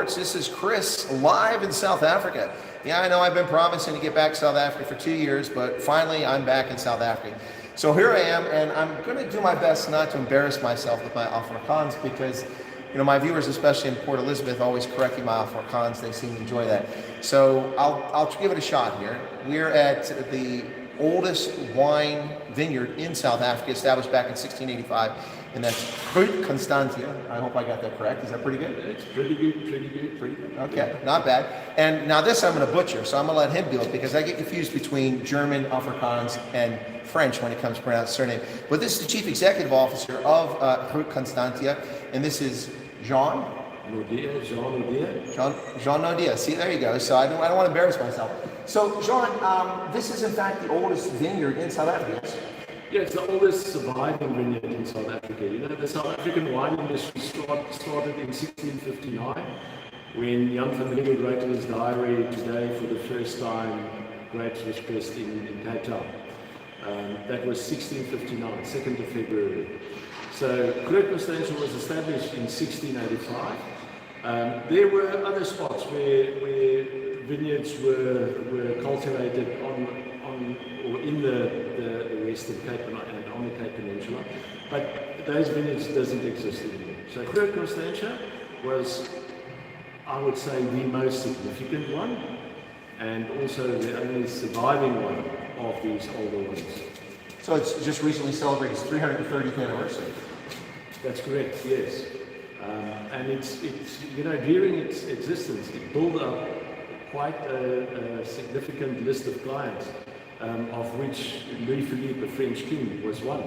Reports. This is Chris live in South Africa. Yeah, I know I've been promising to get back to South Africa for 2 years, but finally I'm back in South Africa. So here I am, and I'm going to do my best not to embarrass myself with my Afrikaans because, you know, my viewers, especially in Port Elizabeth, always correct me my Afrikaans. They seem to enjoy that. So I'll give it a shot here. We're at the oldest wine vineyard in South Africa, established back in 1685, and that's Groot Constantia. I hope I got that correct. Is that pretty good? It's pretty good, pretty good, pretty good. Okay, not bad. And now this I'm going to butcher, so I'm going to let him do it because I get confused between German, Afrikaans, and French when it comes to pronounce surname. But this is the Chief Executive Officer of Groot Constantia, and this is Jean Naude, Jean Naude. Jean Naude. See, there you go. So I don't want to embarrass myself. So, Jean, this is in fact the oldest vineyard in South Africa. Yeah, it's the oldest surviving vineyard in South Africa. You know, the South African wine industry started in 1659 when Jan van Riebeeck wrote in his diary today for the first time grapes was pressed in Cape Town. That was 1659, 2nd of February. So Groot Constantia was established in 1685. There were other spots where vineyards were cultivated on or in the Western Cape and on the Cape Peninsula, but those vineyards doesn't exist anymore. So Groot Constantia was, I would say, the most significant one, and also the only surviving one of these older ones. So it's just recently celebrated its 330th anniversary. That's correct, yes. And it's you know, during its existence, it built up quite a significant list of clients, of which Louis Philippe, a French king, was one.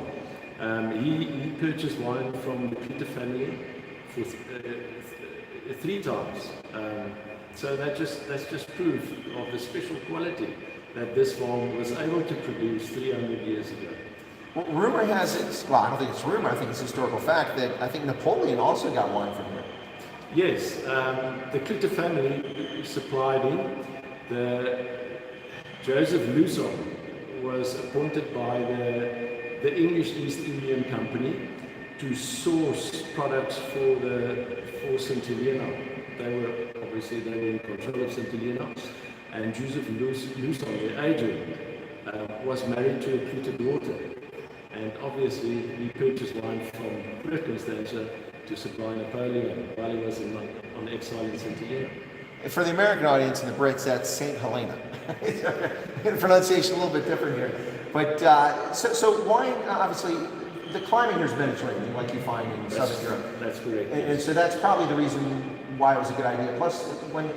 He purchased wine from the Peter family for 3 times. So that's just proof of the special quality that this farm was able to produce 300 years ago. Well, rumor has it, well, I don't think it's rumor, I think it's historical fact that I think Napoleon also got wine from here. Yes, the Clitter family supplied him. Joseph Lusson was appointed by the English East Indian Company to source products for St. Helena. They were in control of St. Helena, and Joseph Lusson, the agent, was married to a Clitter daughter, and obviously he purchased wine from Groot Constantia to supply Napoleon while he was on exile in St. Helena. For the American audience and the Brits, that's St. Helena. The pronunciation a little bit different here. But so wine, obviously, the climate here is Mediterranean, like you find in Southern Europe. That's correct. And so that's probably the reason why it was a good idea. Plus, when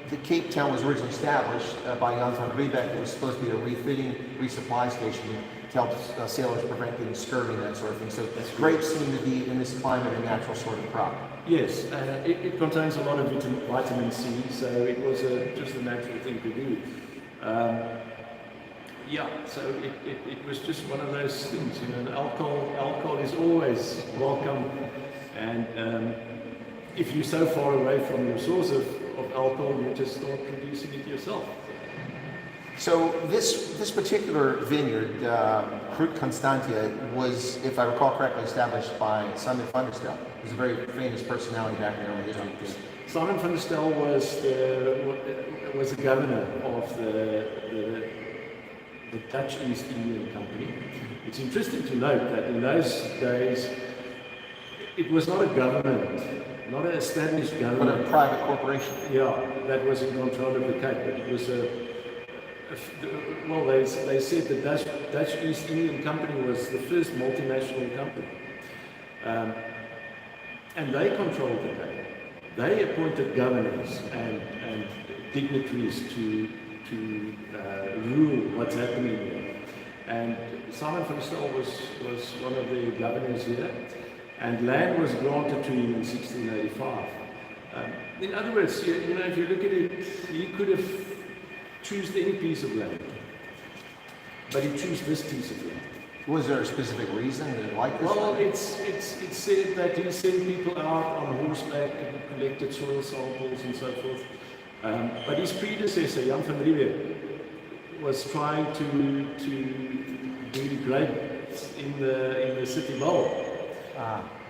the Cape Town was originally established by Jan van Riebeeck, it was supposed to be a refitting, resupply station to help sailors prevent getting scurvy and that sort of thing. So grapes seem to be, in this climate, a natural sort of crop. Yes, it contains a lot of vitamin C, so it was just a natural thing to do. Yeah, so it was just one of those things, you know. Alcohol is always welcome, and if you're so far away from your source of alcohol, you just start producing it yourself. So this particular vineyard, Groot Constantia, was, if I recall correctly, established by Simon van der Stel. He was a very famous personality back in the early history. Simon van der Stel was the governor of the Dutch East Indian Company. It's interesting to note that in those days, it was not a government, not an established government, but a private corporation. Yeah, that was in control of the Cape, but it was well, they said the Dutch East Indian Company was the first multinational company, and they controlled the Cape. They appointed governors and dignitaries to rule what's happening here. And Simon van der Stel was one of the governors here, and land was granted to him in 1685. In other words, you know, if you look at it, he could have chosen any piece of land, but he chose this piece of land. Was there a specific reason that he liked this? Well, it's said that he sent people out on horseback and collected soil samples and so forth. But his predecessor, Jan van Riebeeck, was trying to do grapes in the city bowl.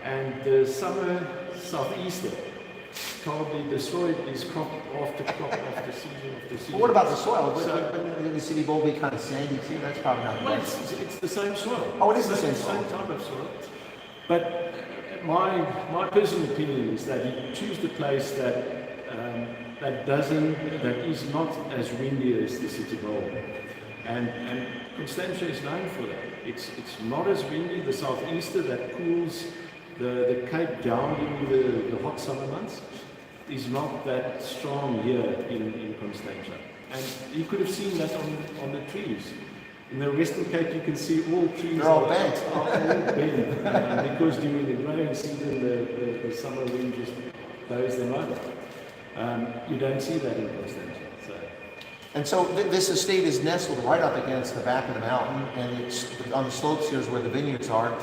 And the summer southeaster totally destroyed, is crop after season after season. But what about the soil? So, Wouldn't the city bowl be kind of sandy too? That's probably not the well, best. it's the same soil. Oh, it is the same soil. Same type of soil. But my personal opinion is that you choose the place that is not as windy as the city bowl. And Constantia is known for that. It's not as windy. The southeaster that cools the Cape down during the hot summer months is not that strong here in Constantia. And you could have seen that on the trees. In the Western Cape, you can see all trees They're all bent. are all bent because during the growing season, the summer wind just blows them over. You don't see that in Constantia. And so this estate is nestled right up against the back of the mountain, and it's on the slopes here is where the vineyards are.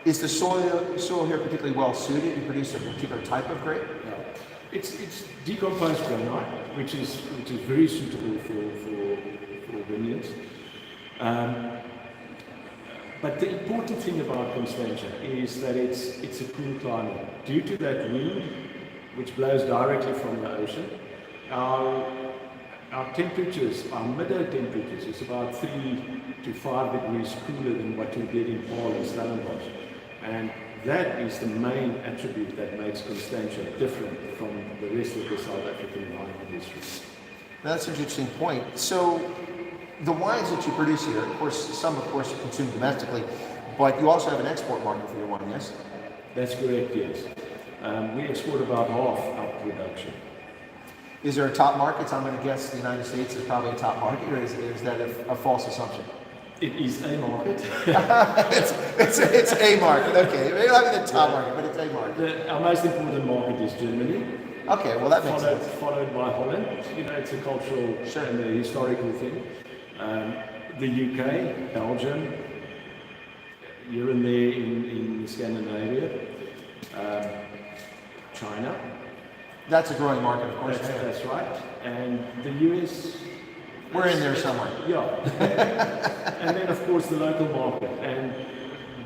Is the soil here particularly well suited to produce a particular type of grape? Yeah. It's decomposed granite, which is very suitable for vineyards. But the important thing about Constantia is that it's a cool climate. Due to that wind, which blows directly from the ocean, our temperatures, our midday temperatures, is about 3 to 5 degrees cooler than what you get in Paarl and Stellenbosch. And that is the main attribute that makes Constantia different from the rest of the South African wine industry. That's an interesting point. So the wines that you produce here, of course, some of course are consumed domestically, but you also have an export market for your wine, yes? That's correct, yes. We export about half our production. Is there a top market? So I'm going to guess the United States is probably a top market, or is that a false assumption? It is a market. it's a market, okay. Maybe not the top market, but it's a market. Our most important market is Germany. Okay, well that makes sense. Followed by Holland. You know, it's a cultural and a historical thing. The UK, Belgium, here and there in Scandinavia, China. That's a growing market, of course. That's right. And the US. We're in there somewhere. Yeah. And then, of course, the local market. And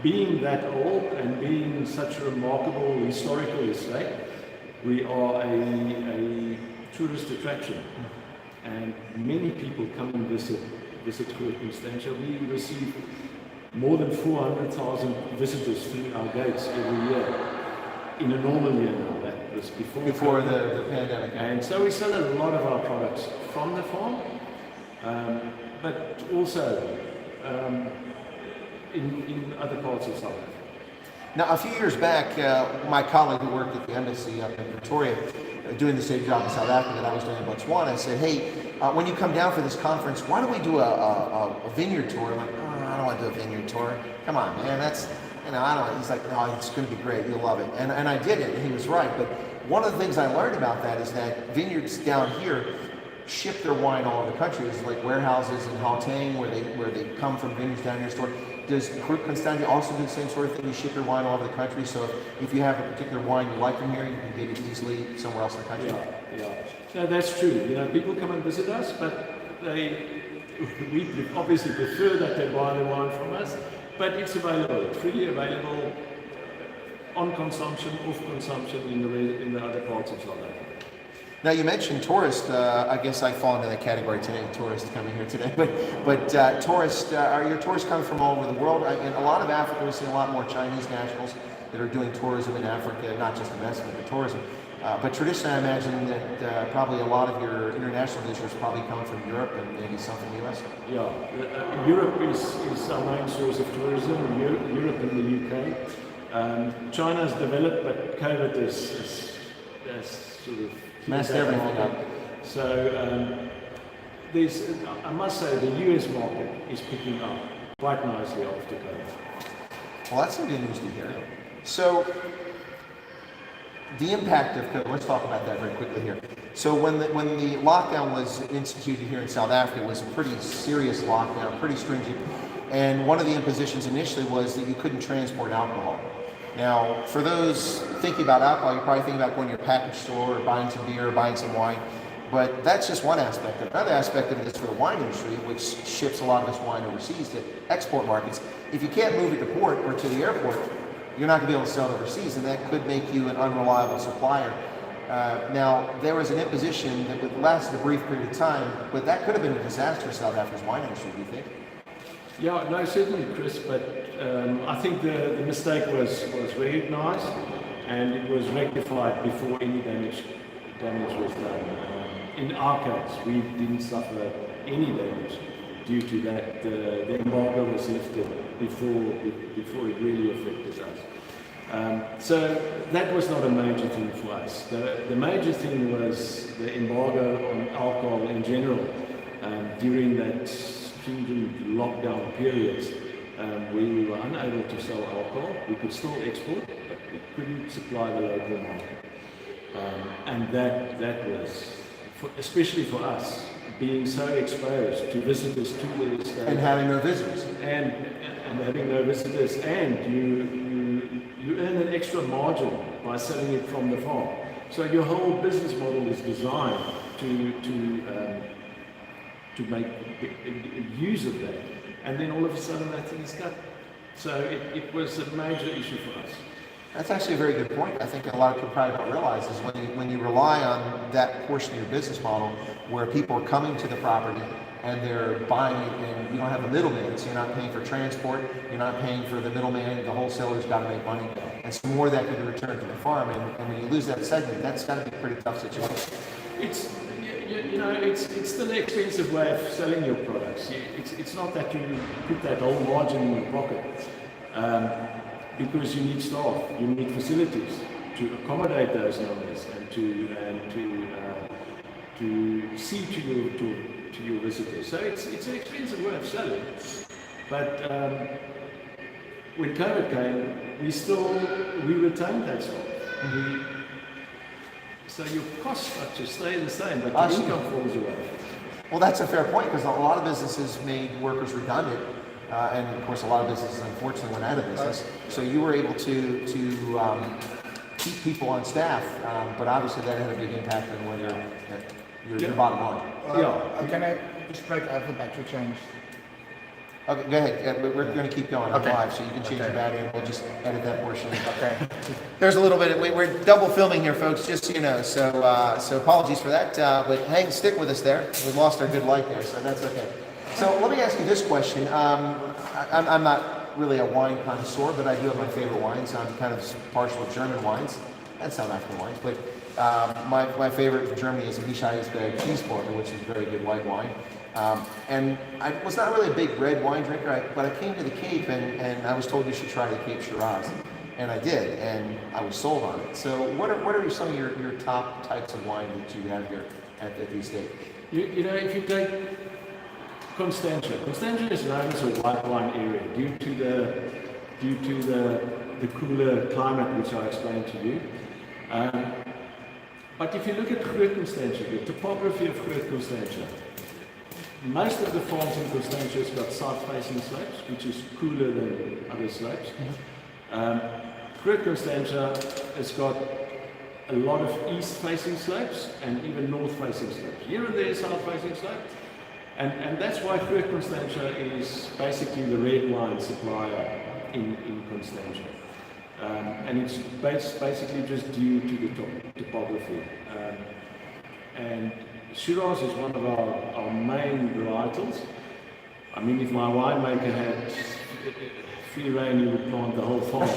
being that old and being such a remarkable historical estate, we are a tourist attraction. And many people come and visit Groot Constantia. We receive more than 400,000 visitors through our gates every year. In a normal year now, that was before the pandemic. And so we sell a lot of our products from the farm, but also in other parts of South Africa. Now, a few years back, my colleague who worked at the embassy up in Pretoria, doing the same job in South Africa that I was doing in Botswana, said, hey, when you come down for this conference, why don't we do a vineyard tour? I'm like, oh, I don't want to do a vineyard tour. Come on, man, that's, I don't know. He's like, no, it's going to be great. You'll love it. And I did it, and he was right. But one of the things I learned about that is that vineyards down here ship their wine all over the country. There's like warehouses in Gauteng where they come from vineyards down here stored. Does Groot Constantia also do the same sort of thing? You ship your wine all over the country, so if you have a particular wine you like from here, you can get it easily somewhere else in the country? Yeah. No, that's true. You know, people come and visit us, but we obviously prefer that they buy the wine from us, but it's available, freely available, on consumption, off consumption in the other parts of South Africa. Now you mentioned tourists. I guess I fall into that category today, tourists coming here today. But tourists, are your tourists coming from all over the world? In a lot of Africa, we see a lot more Chinese nationals that are doing tourism in Africa, not just domestic, but tourism. But traditionally, I imagine that probably a lot of your international visitors probably come from Europe and maybe some from the US. Yeah, Europe is our main source of tourism. Europe and the UK. China's developed, but COVID has sort of messed everything up. So I must say, the US market is picking up quite nicely after COVID. Well, that's some good news to hear. So, the impact of COVID, let's talk about that very quickly here. So when the lockdown was instituted here in South Africa, it was a pretty serious lockdown, pretty stringent. And one of the impositions initially was that you couldn't transport alcohol. Now, for those thinking about alcohol, you're probably thinking about going to your package store or buying some beer or buying some wine. But that's just one aspect of it. Another aspect of it is for the wine industry, which ships a lot of its wine overseas to export markets. If you can't move it to port or to the airport, you're not going to be able to sell it overseas, and that could make you an unreliable supplier. Now, there was an imposition that would last a brief period of time, but that could have been a disaster for South Africa's wine industry, do you think? Yeah, no, certainly, Chris, but I think the mistake was recognized and it was rectified before any damage was done. In our case, we didn't suffer any damage due to that. The embargo was lifted before it really affected us. So that was not a major thing for us. The major thing was the embargo on alcohol in general during that stringent lockdown periods. We were unable to sell alcohol. We could still export, but we couldn't supply the local market. And that was, especially for us, being so exposed to visitors to the estate. And having no visitors. And having no visitors. And you earn an extra margin by selling it from the farm. So your whole business model is designed to make use of that. And then all of a sudden that thing is cut. So it was a major issue for us. That's actually a very good point. I think a lot of people probably don't realize is when you rely on that portion of your business model where people are coming to the property and they're buying it and you don't have a middleman, so you're not paying for transport, you're not paying for the middleman, the wholesaler's got to make money, and some more of that could be returned to the farm, and when you lose that segment, that's got to be a pretty tough situation. It's still an expensive way of selling your products. It's not that you put that whole margin in your pocket. Because you need staff, you need facilities to accommodate those numbers and to see to your visitors. So it's an expensive way of selling. But when COVID came, we retained that staff. So your cost structure stay the same, but your income falls away. Well, that's a fair point because a lot of businesses made workers redundant. And of course, a lot of businesses unfortunately went out of business. So you were able to keep people on staff, but obviously that had a big impact on whether your bottom line. Can I just break? I have the battery change. Okay, go ahead. We're going to keep going. I'm live, so you can change the battery, and we'll just edit that portion. Okay. There's a little bit. We're double filming here, folks. Just so you know. So apologies for that. But stick with us there. We lost our good light there, so that's okay. So let me ask you this question. I'm not really a wine connoisseur, but I do have my favorite wines. I'm kind of partial to German wines and South African wines. But my favorite in Germany is a Michaelisberg Cheeseborger, which is very good white wine. And I was not really a big red wine drinker, but I came to the Cape and I was told you should try the Cape Shiraz. And I did, and I was sold on it. So what are some of your top types of wine that you have here at the estate? You know, if you take Constantia is known as a white wine area due to the cooler climate which I explained to you. But if you look at Groot Constantia, the topography of Groot Constantia, most of the farms in Constantia has got south-facing slopes, which is cooler than other slopes. Groot Constantia has got a lot of east-facing slopes and even north-facing slopes. Here and there, south-facing slopes. And that's why Groot Constantia is basically the red wine supplier in Constantia. And it's basically just due to the topography. And Shiraz is one of our main varietals. I mean, if my winemaker had free reign, he would plant the whole farm.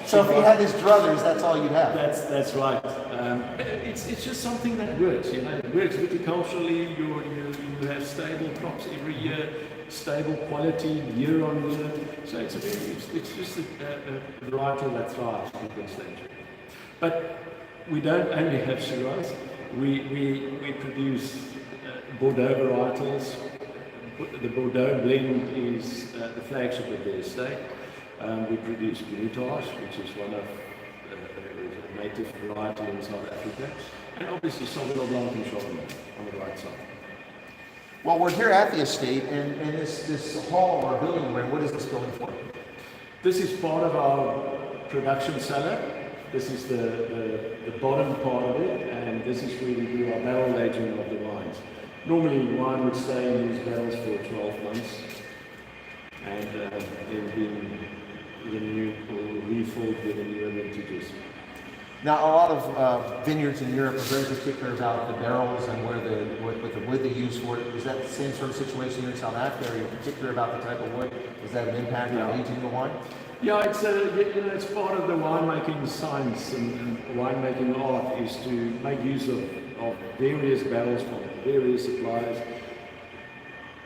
So if you had these druthers, that's all you'd have. That's right. It's just something that works. You know, it works viticulturally. You have stable crops every year, stable quality year on year. So it's just a varietal that thrives in Constantia. But we don't only have Shiraz. We produce Bordeaux varietals. The Bordeaux blend is the flagship of the estate. We produce Grenache, which is one of a native variety in South Africa, and obviously Sauvignon Blanc and Chardonnay on the right side. Well, we're here at the estate, and this hall or building we're in, what is this building for? This is part of our production cellar. This is the bottom part of it, and this is where we do our barrel aging of the wines. Normally, wine would stay in these barrels for 12 months, and then being renewed or refilled with the newer vintages. Now, a lot of vineyards in Europe are very particular about the barrels and what the wood they use for it. Is that the same sort of situation here in South Africa? Are you particular about the type of wood? Is that an impact on aging the wine? Yeah, it's part of the winemaking science and winemaking art is to make use of various barrels from various suppliers,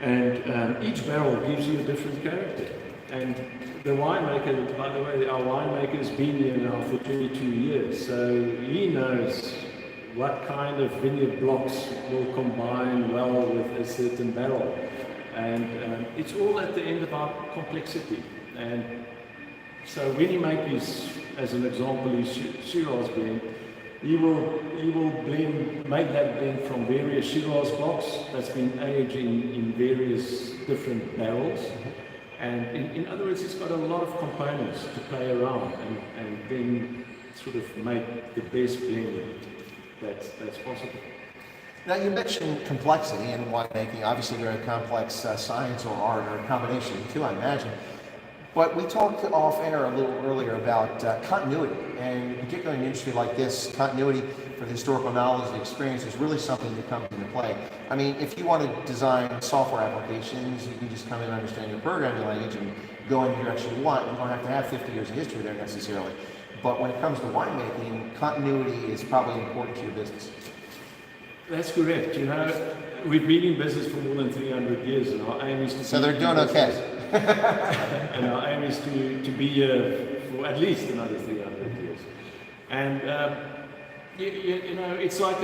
and each barrel gives you a different character. And the winemaker, by the way, our winemaker's been here now for 22 years, so he knows what kind of vineyard blocks will combine well with a certain barrel. And it's all at the end about complexity. And so when you make his, as an example, his Shiraz blend, he will make that blend from various Shiraz blocks that's been aged in various different barrels. And in other words, it's got a lot of components to play around and then sort of make the best blend that's possible. Now, you mentioned complexity in winemaking. Obviously, very complex science or art or a combination of the two, I imagine. But we talked off air a little earlier about continuity, and particularly in an industry like this, continuity for the historical knowledge and experience is really something that comes into play. I mean, if you want to design software applications, you can just come in and understand your programming language and go in the direction you want. You don't have to have 50 years of history there necessarily. But when it comes to winemaking, continuity is probably important to your business. That's correct. You know, we've been in business for more than 300 years, and our aim is to. So they're doing okay. And our aim is to be here for at least another 300 years. And you know, it's like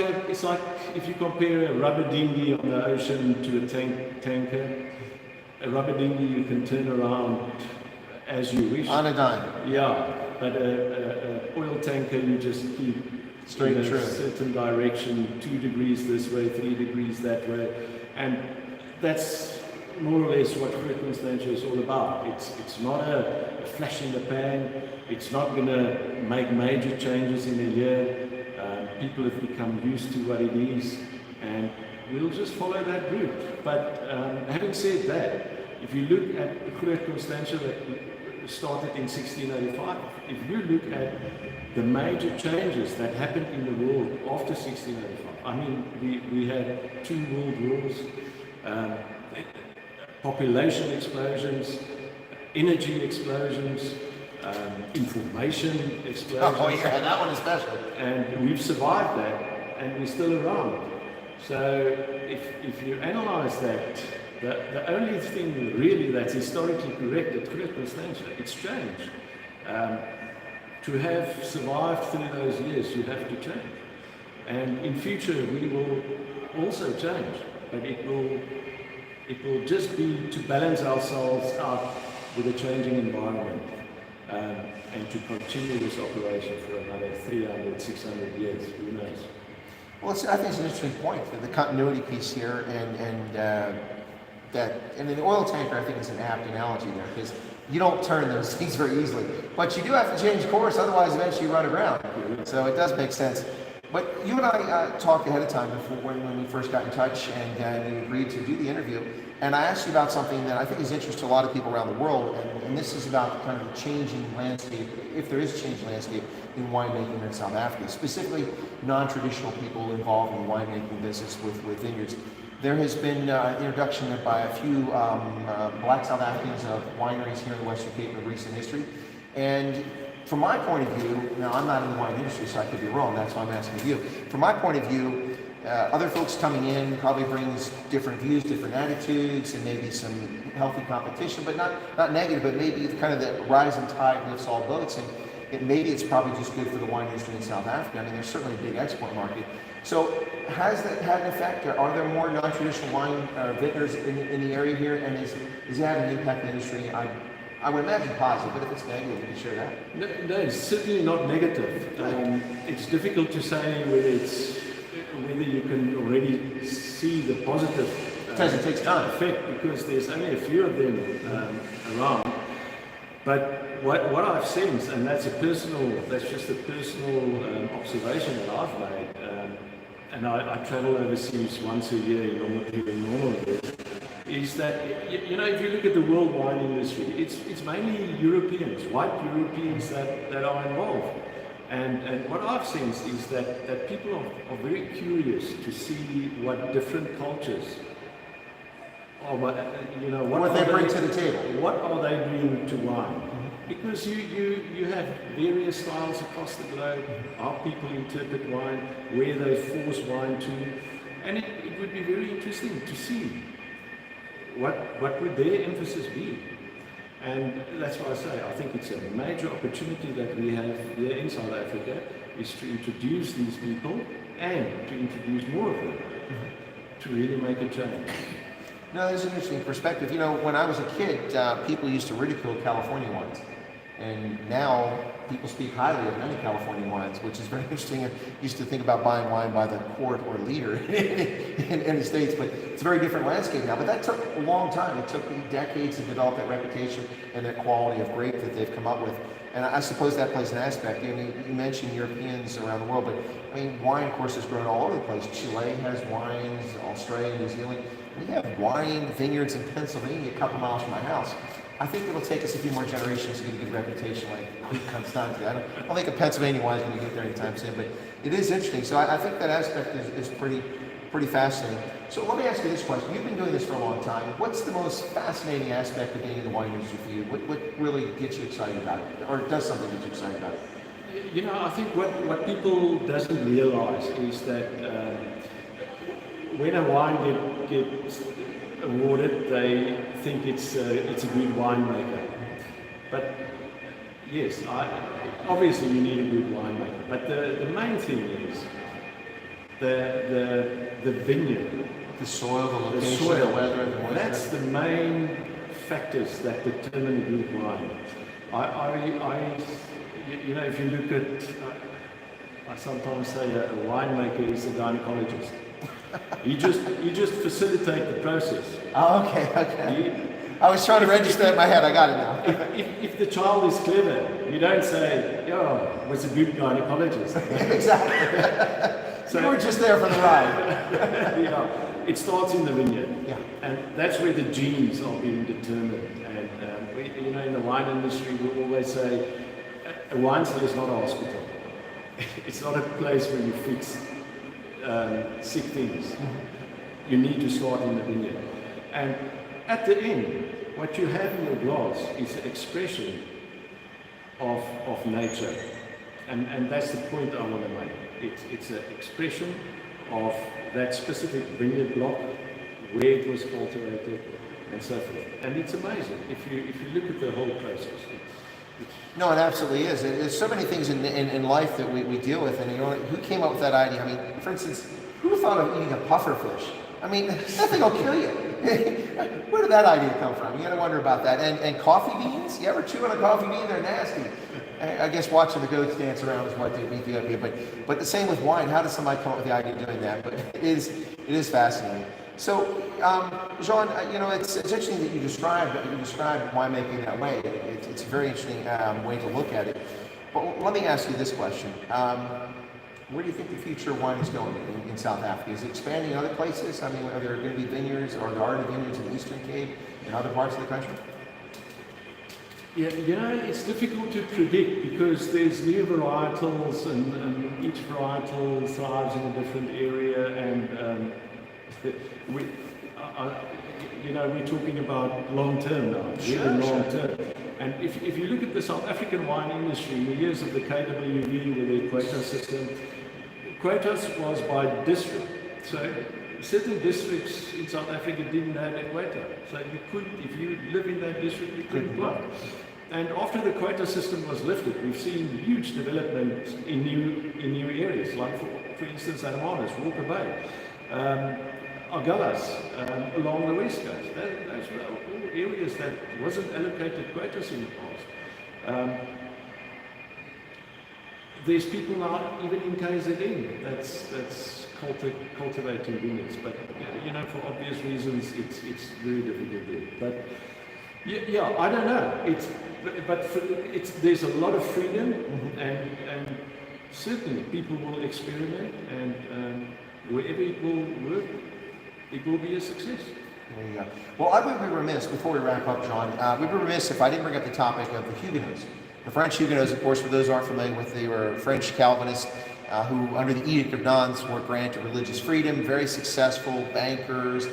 if you compare a rubber dinghy on the ocean to a tanker. A rubber dinghy you can turn around as you wish. On a dime. Yeah, but a oil tanker you just keep straight in true. A certain direction, 2 degrees this way, 3 degrees that way, and that's more or less what Groot Constantia is all about. It's not a flash in the pan. It's not going to make major changes in a year. People have become used to what it is, and we'll just follow that route. But having said that, if you look at Groot Constantia that started in 1685, if you look at the major changes that happened in the world after 1685, I mean, we had 2 world wars, population explosions, energy explosions, information explosions. Oh yeah, that one especially. And we've survived that, and we're still around. So if you analyze that, the only thing really that's historically correct at Groot Constantia, it's change. To have survived through those years, you have to change. And in future, we will also change, but it will just be to balance ourselves out with a changing environment, and to continue this operation for another 300, 600 years, who knows. Well, I think it's an interesting point, the continuity piece here, and the oil tanker, I think, is an apt analogy there, because you don't turn those things very easily, but you do have to change course, otherwise eventually you run aground. So it does make sense. But you and I talked ahead of time before when we first got in touch, and we agreed to do the interview. And I asked you about something that I think is interesting to a lot of people around the world, and this is about kind of the changing landscape, if there is a changing landscape in winemaking in South Africa, specifically non-traditional people involved in the winemaking business with vineyards. There has been introduction by a few black South Africans of wineries here in the Western Cape in recent history. And from my point of view, now I'm not in the wine industry, so I could be wrong, that's why I'm asking you. From my point of view, other folks coming in probably brings different views, different attitudes, and maybe some healthy competition, but not negative, but maybe kind of the rising tide lifts all boats, and maybe it's probably just good for the wine industry in South Africa. I mean, there's certainly a big export market. So has that had an effect? Are there more non-traditional wine vineyards in the area here, and is it having an impact on the industry? I would imagine positive, but if it's negative, you can share that. No, it's certainly not negative. It's difficult to say whether you can already see the positive it takes time. effect, because there's only a few of them around. But what I've sensed, and that's just a personal observation that I've made, and I travel overseas once a year during normal years, is that, you know, if you look at the world wine industry, it's mainly Europeans, white Europeans that are involved. And what I've sensed is that people are very curious to see what different cultures are, what they bring to the table. What are they bringing to wine? Because you have various styles across the globe, how people interpret wine, where they force wine to, and it would be very interesting to see what would their emphasis be. And that's why I say I think it's a major opportunity that we have here in South Africa, is to introduce these people and to introduce more of them to really make a change. No, that's an interesting perspective. You know, when I was a kid, people used to ridicule California wines. And now people speak highly of many California wines, which is very interesting. I used to think about buying wine by the quart or liter in the States, but it's a very different landscape now. But that took a long time. It took decades to develop that reputation and that quality of grape that they've come up with. And I suppose that plays an aspect. I mean, you mentioned Europeans around the world, but I mean, wine, of course, has grown all over the place. Chile has wines, Australia, New Zealand. We have wine vineyards in Pennsylvania, a couple miles from my house. I think it'll take us a few more generations to get a good reputation like Groot Constantia. I don't think a Pennsylvania wine is going to get there anytime soon, but it is interesting. So I think that aspect is pretty fascinating. So let me ask you this question. You've been doing this for a long time. What's the most fascinating aspect of being in the wine industry for you? What really gets you excited about it? Or does something get you excited about it? You know, I think what people doesn't realize is that when a wine gets awarded, they think it's a good winemaker. But yes, obviously you need a good winemaker. But the main thing is the vineyard, the soil, the location, the weather, the moisture. That's the main factors that determine a good wine. You know, if you look at, I sometimes say a winemaker is a gynecologist. You just facilitate the process. Oh, okay. I was trying to register that in my head. I got it now. If the child is clever, you don't say, "Oh, was a good gynecologist." Exactly. So you were just there for the ride. Yeah, it starts in the vineyard. Yeah. And that's where the genes are being determined. And you know, in the wine industry, we always say, a wine cellar is not a hospital. It's not a place where you fix sick things. You need to start in the vineyard. And at the end, what you have in your glass is an expression of nature. And that's the point I want to make. It's an expression of that specific vineyard block, where it was cultivated, and so forth. And it's amazing. If you look at the whole process, no, it absolutely is. There's so many things in life that we deal with, and you know, who came up with that idea? I mean, for instance, who thought of eating a puffer fish? I mean, that thing will kill you. Where did that idea come from? You got to wonder about that. And coffee beans? You ever chew on a coffee bean? They're nasty. I guess watching the goats dance around is what they beat the idea. But the same with wine. How does somebody come up with the idea of doing that? But it is fascinating. So, Jean, you know, it's interesting that you described winemaking that way. It's a very interesting way to look at it. But let me ask you this question. Where do you think the future of wine is going in South Africa? Is it expanding in other places? I mean, are there going to be vineyards, or there already vineyards in the Eastern Cape, in other parts of the country? Yeah, you know, it's difficult to predict because there's new varietals and each varietal thrives in a different area, and we're talking about long term now, really long term. And if you look at the South African wine industry, in the years of the KWV with the quota system, quotas was by district. So certain districts in South Africa didn't have a quota. So you couldn't, if you live in that district, you couldn't plant. And after the quota system was lifted, we've seen huge development in new areas, like for instance, Hermanus, Walker Bay, Agulhas, along the west coast. Those were all areas that wasn't allocated quotas in the past. There's people now, even in KZN, that's cultivating vineyards, but you know, for obvious reasons, it's very difficult there. But yeah, I don't know. There's a lot of freedom, and certainly people will experiment, and wherever it will work, it will be a success. There you go. Well, I would be remiss, before we wrap up, John, we'd be remiss if I didn't bring up the topic of the Huguenots. The French Huguenots, of course, for those who aren't familiar with, they were French Calvinists who, under the Edict of Nantes, were granted religious freedom, very successful bankers,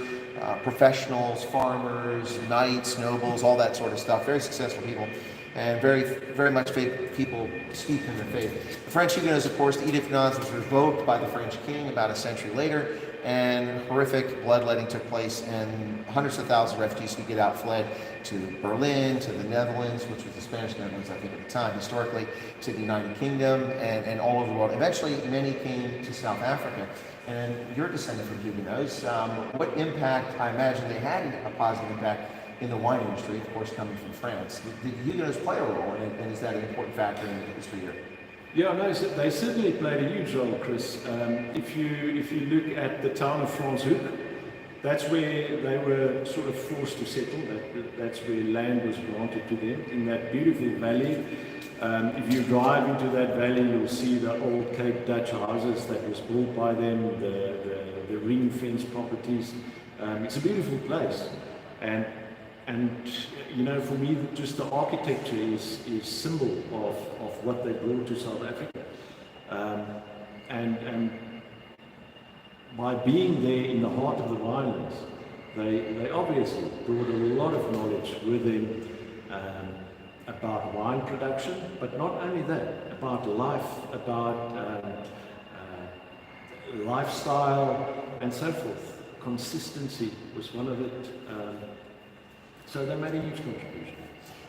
professionals, farmers, knights, nobles, all that sort of stuff, very successful people, and very much people steeped in their faith. The French Huguenots, of course, the Edict of Nantes was revoked by the French king about a century later, and horrific bloodletting took place, and hundreds of thousands of refugees could get out, fled to Berlin, to the Netherlands, which was the Spanish Netherlands, I think, at the time, historically, to the United Kingdom, and all over the world. Eventually, many came to South Africa. And you're descended from Huguenots. What impact, I imagine they had a positive impact in the wine industry, of course, coming from France. Did the Huguenots play a role, and is that an important factor in the history here? Yeah, no, they certainly played a huge role, Chris. If you look at the town of Franschhoek, that's where they were sort of forced to settle. That's where land was granted to them in that beautiful valley. If you drive into that valley, you'll see the old Cape Dutch houses that was built by them, the ring fence properties. It's a beautiful place, and you know, for me, just the architecture is symbol of what they brought to South Africa, and by being there in the heart of the winelands, they obviously brought a lot of knowledge with them. About wine production, but not only that, about life, about lifestyle, and so forth. Consistency was one of it. So they made a huge contribution.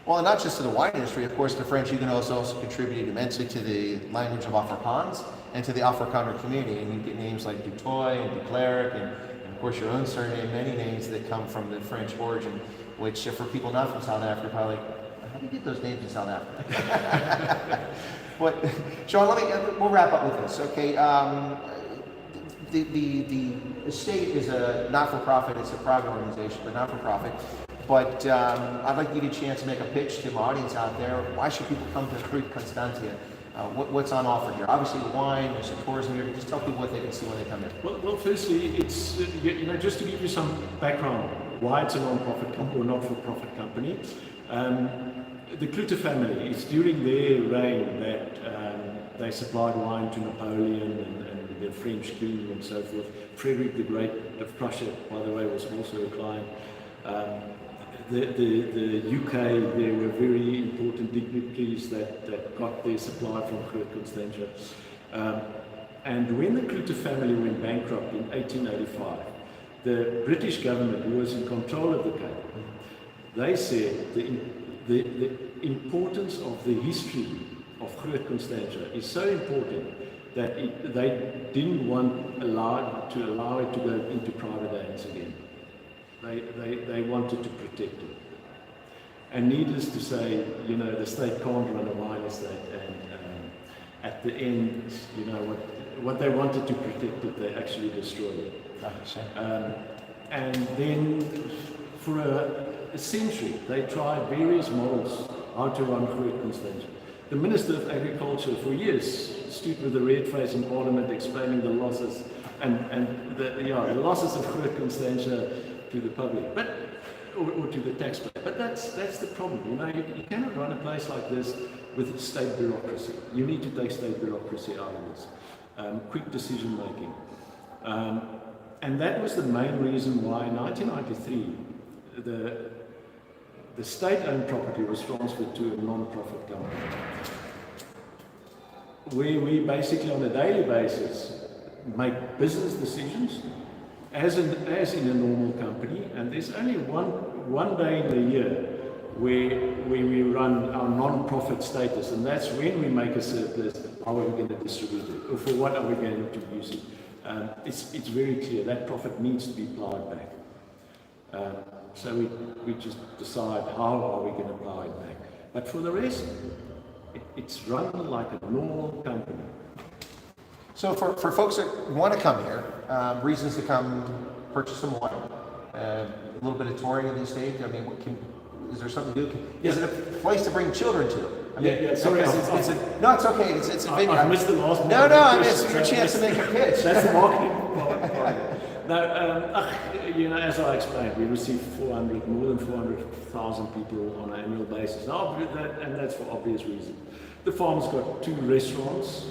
Well, and not just to the wine industry, of course, the French Huguenots also contributed immensely to the language of Afrikaans and to the Afrikaner community. And you get names like Dutoy and De Klerk, and of course your own surname, many names that come from the French origin, which for people not from South Africa, probably like, how do you get those names in South Africa? But Sean, we'll wrap up with this, okay? The estate is a not-for-profit, it's a private organization, but not-for-profit. But I'd like to give you a chance to make a pitch to my audience out there. Why should people come to Groot Constantia? What's on offer here? Obviously the wine, there's some tourism here. Just tell people what they can see when they come in. Well, firstly, it's, you know, just to give you some background, why it's a non-profit company or not-for-profit company. The Groot family, it's during their reign that they supplied wine to Napoleon and the French king and so forth. Frederick the Great of Prussia, by the way, was also a client. The UK, there were very important dignitaries that got their supply from Groot Constantia. And when the Groot family went bankrupt in 1885, the British government, who was in control of the Cape, they said the importance of the history of Groot Constantia is so important that they didn't want to allow it to go into private hands again. They wanted to protect it. And needless to say, you know, the state can't run a wine estate, and at the end, you know, what they wanted to protect it, they actually destroyed it. And then for a century, they tried various models how to run Groot Constantia. The Minister of Agriculture for years stood with a red face in Parliament explaining the losses and the losses of Groot Constantia to the public, or to the taxpayer. But that's the problem. You know, you cannot run a place like this with state bureaucracy. You need to take state bureaucracy out of this. Quick decision making. And that was the main reason why in 1993 the state-owned property was transferred to a non-profit company, where we basically on a daily basis make business decisions as in a normal company, and there's only one day in the year where we run our non-profit status, and that's when we make a surplus. How are we going to distribute it, or for what are we going to use it? It's very clear that profit needs to be plowed back. So we just decide how are we going to plow it back. But for the rest, it's run like a normal company. So for folks that want to come here, reasons to come purchase some wine, a little bit of touring of the estate. I mean, is there something to do? Is it a place to bring children to? I mean, Sorry, no, it's okay. It's a vineyard. I missed the last part. No, it's your chance to make a pitch. That's the marketing part. As I explained, we receive more than 400,000 people on an annual basis. Now, and that's for obvious reasons. The farm's got 2 restaurants.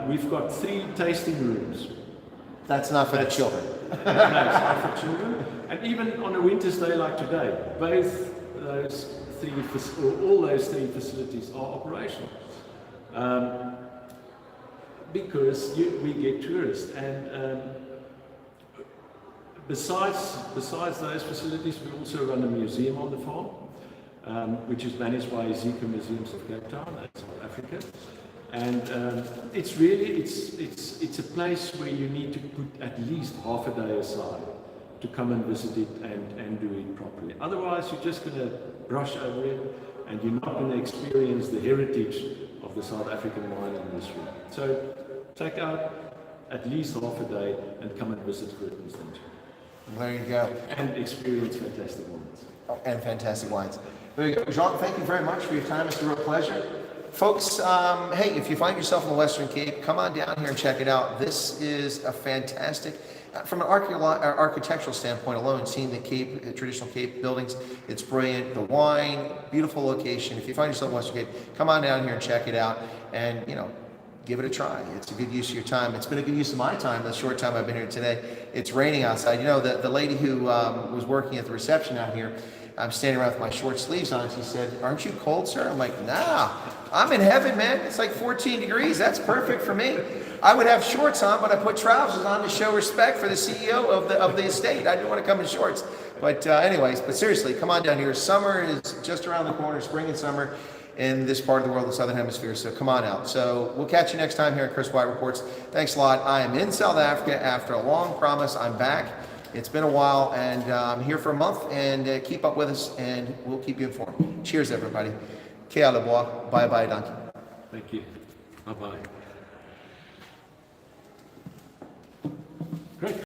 We've got 3 tasting rooms. That's not for the children. No, it's not for children. And even on a winter's day like today, all those 3 facilities are operational. Because we get tourists, and besides those facilities, we also run a museum on the farm, which is managed by Zika Museums of Cape Town and South Africa. And it's a place where you need to put at least half a day aside to come and visit it and do it properly. Otherwise, you're just going to brush over it, and you're not going to experience the heritage of the South African wine industry. So take out at least half a day and come and visit Groot Constantia. There you go. And experience fantastic wines. Oh, and fantastic wines. There you go. Jean, thank you very much for your time. It's a real pleasure. Folks, hey, if you find yourself in the Western Cape, come on down here and check it out. This is a fantastic, from an architectural standpoint alone, seeing the Cape, traditional Cape buildings, it's brilliant. The wine, beautiful location. If you find yourself in the Western Cape, come on down here and check it out. And, give it a try. It's a good use of your time. It's been a good use of my time, the short time I've been here today. It's raining outside. The lady who was working at the reception out here, I'm standing around with my short sleeves on. She said, "Aren't you cold, sir?" I'm like, "Nah, I'm in heaven, man. It's like 14 degrees. That's perfect for me." I would have shorts on, but I put trousers on to show respect for the CEO of the estate. I didn't want to come in shorts. But but seriously, come on down here. Summer is just around the corner, spring and summer in this part of the world, the Southern Hemisphere. So come on out. So we'll catch you next time here at Chris Wyatt Reports. Thanks a lot. I am in South Africa after a long promise. I'm back. It's been a while, and I'm here for a month, and keep up with us, and we'll keep you informed. Cheers, everybody. Ke ala boa. Bye-bye, Duncan. Thank you. Bye-bye.